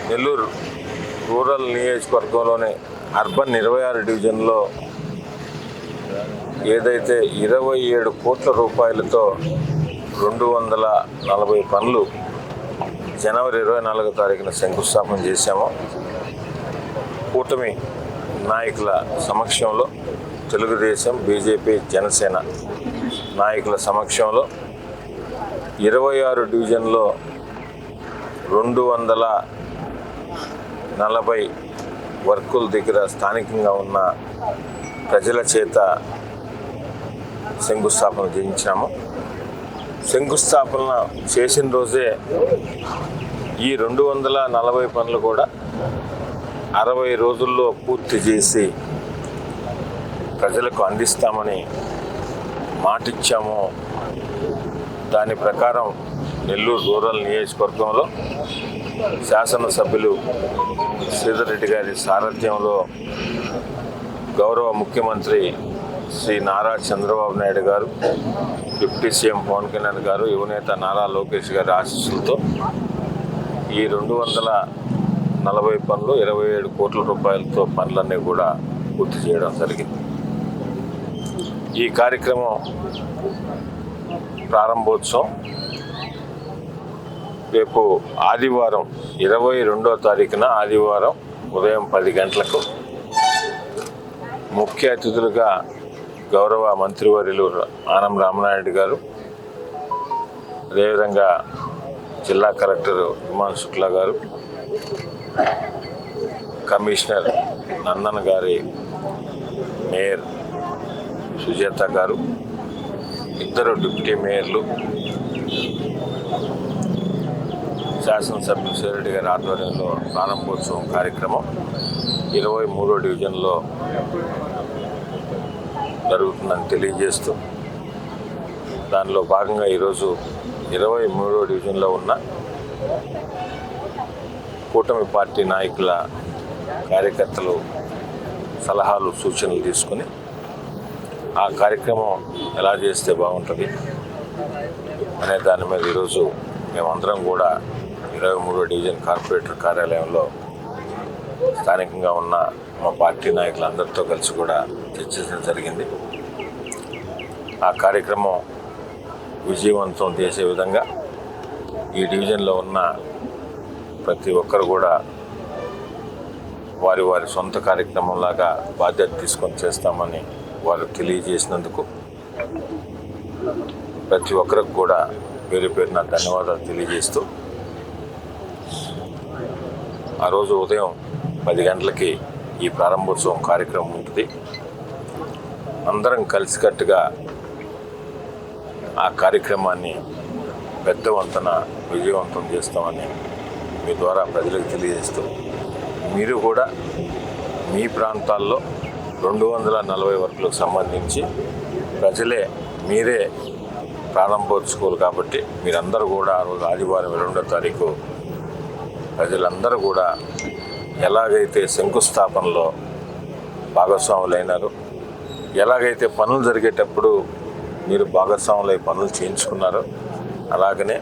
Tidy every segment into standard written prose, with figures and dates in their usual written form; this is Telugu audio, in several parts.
నెల్లూరు రూరల్ నియోజకవర్గంలోని అర్బన్ 26 డివిజన్లో ఏదైతే 27 కోట్ల రూపాయలతో 240 పనులు జనవరి 24వ తారీఖున శంకుస్థాపన చేశామో, కూటమి నాయకుల సమక్షంలో తెలుగుదేశం, బీజేపీ, జనసేన నాయకుల సమక్షంలో 26 డివిజన్లో 240 వర్కుల దగ్గర స్థానికంగా ఉన్న ప్రజల చేత శంకుస్థాపన చేయించాము. శంకుస్థాపన చేసిన రోజే ఈ 240 పనులు కూడా 60 రోజుల్లో పూర్తి చేసి ప్రజలకు అందిస్తామని మాటిచ్చాము. దాని ప్రకారం నెల్లూరు రూరల్ నియోజకవర్గంలో శాసనసభ్యులు శ్రీధర్ రెడ్డి గారి సారథ్యంలో గౌరవ ముఖ్యమంత్రి శ్రీ నారా చంద్రబాబు నాయుడు గారు, డిప్యూటీ సీఎం పవన్ కళ్యాణ్ గారు, యువనేత నారా లోకేష్ గారి ఆశీస్సులతో ఈ 240 పనులు 27 కోట్ల రూపాయలతో పనులన్నీ కూడా పూర్తి చేయడం జరిగింది. ఈ కార్యక్రమం ప్రారంభోత్సవం రేపు ఆదివారం 22వ తారీఖున ఆదివారం ఉదయం 10 గంటలకు ముఖ్య అతిథులుగా గౌరవ మంత్రివర్యులు ఆనం రామనాయుడు గారు, అదేవిధంగా జిల్లా కలెక్టర్ హిమాంశు శుక్లా గారు, కమిషనర్ నందన్ గారి, మేయర్ సుజాత గారు, 2 డిప్యూటీ మేయర్లు, శాసనసభ్యులు శ్రీరెడ్డి గారి ఆధ్వర్యంలో ప్రారంభోత్సవం కార్యక్రమం 23వ డివిజన్లో జరుగుతుందని తెలియజేస్తూ, దానిలో భాగంగా ఈరోజు 23వ డివిజన్లో ఉన్న కూటమి పార్టీ నాయకుల కార్యకర్తలు సలహాలు, సూచనలు తీసుకుని ఆ కార్యక్రమం ఎలా చేస్తే బాగుంటుంది అనే దాని మీద ఈరోజు మేమందరం కూడా 23వ డివిజన్ కార్పొరేటర్ కార్యాలయంలో స్థానికంగా ఉన్న మా పార్టీ నాయకులందరితో కలిసి కూడా చర్చించడం జరిగింది. ఆ కార్యక్రమం విజయవంతం చేసే విధంగా ఈ డివిజన్లో ఉన్న ప్రతి ఒక్కరు కూడా వారి వారి సొంత కార్యక్రమంలాగా బాధ్యత తీసుకొని చేస్తామని వారు తెలియజేసినందుకు ప్రతి ఒక్కరికి కూడా పేరు పేరున ధన్యవాదాలు తెలియజేస్తూ, ఆ రోజు ఉదయం 10 గంటలకి ఈ ప్రారంభోత్సవం కార్యక్రమం ఉంటుంది. అందరం కలిసికట్టుగా ఆ కార్యక్రమాన్ని పెద్ద వంతన విజయవంతం చేస్తామని మీ ద్వారా ప్రజలకు తెలియజేస్తూ, మీరు కూడా మీ ప్రాంతాల్లో 240 వర్కులకు సంబంధించి ప్రజలే మీరే ప్రారంభోత్సవాలు కాబట్టి మీరందరూ కూడా ఆ రోజు ఆదివారం 22వ తారీఖు ప్రజలందరూ కూడా ఎలాగైతే శంకుస్థాపనలో భాగస్వాములైనారో, ఎలాగైతే పనులు జరిగేటప్పుడు మీరు భాగస్వాములై పనులు చేయించుకున్నారో, అలాగనే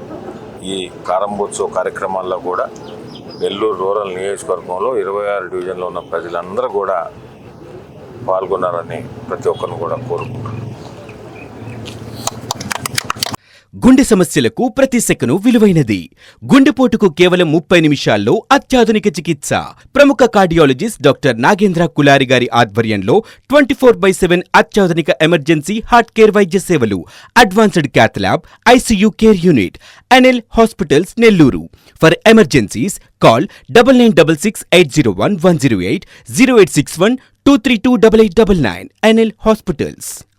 ఈ ప్రారంభోత్సవ కార్యక్రమాల్లో కూడా నెల్లూరు రూరల్ నియోజకవర్గంలో 26 డివిజన్లో ఉన్న ప్రజలందరూ కూడా పాల్గొన్నారని ప్రతి ఒక్కరిని కూడా కోరుకుంటున్నాను. గుండె సమస్యలకు ప్రతి సెకను విలువైనది. గుండెపోటుకు కేవలం 30 నిమిషాల్లో అత్యాధునిక చికిత్స. ప్రముఖ కార్డియాలజిస్ట్ డాక్టర్ నాగేంద్ర కులారి గారి ఆధ్వర్యంలో 24/7 అత్యాధునిక ఎమర్జెన్సీ హార్ట్ కేర్ వైద్య సేవలు. Advanced cath lab, ICU care unit. NL hospitals Nellore. For emergencies call 9966801108 0861 2328899. NL hospitals.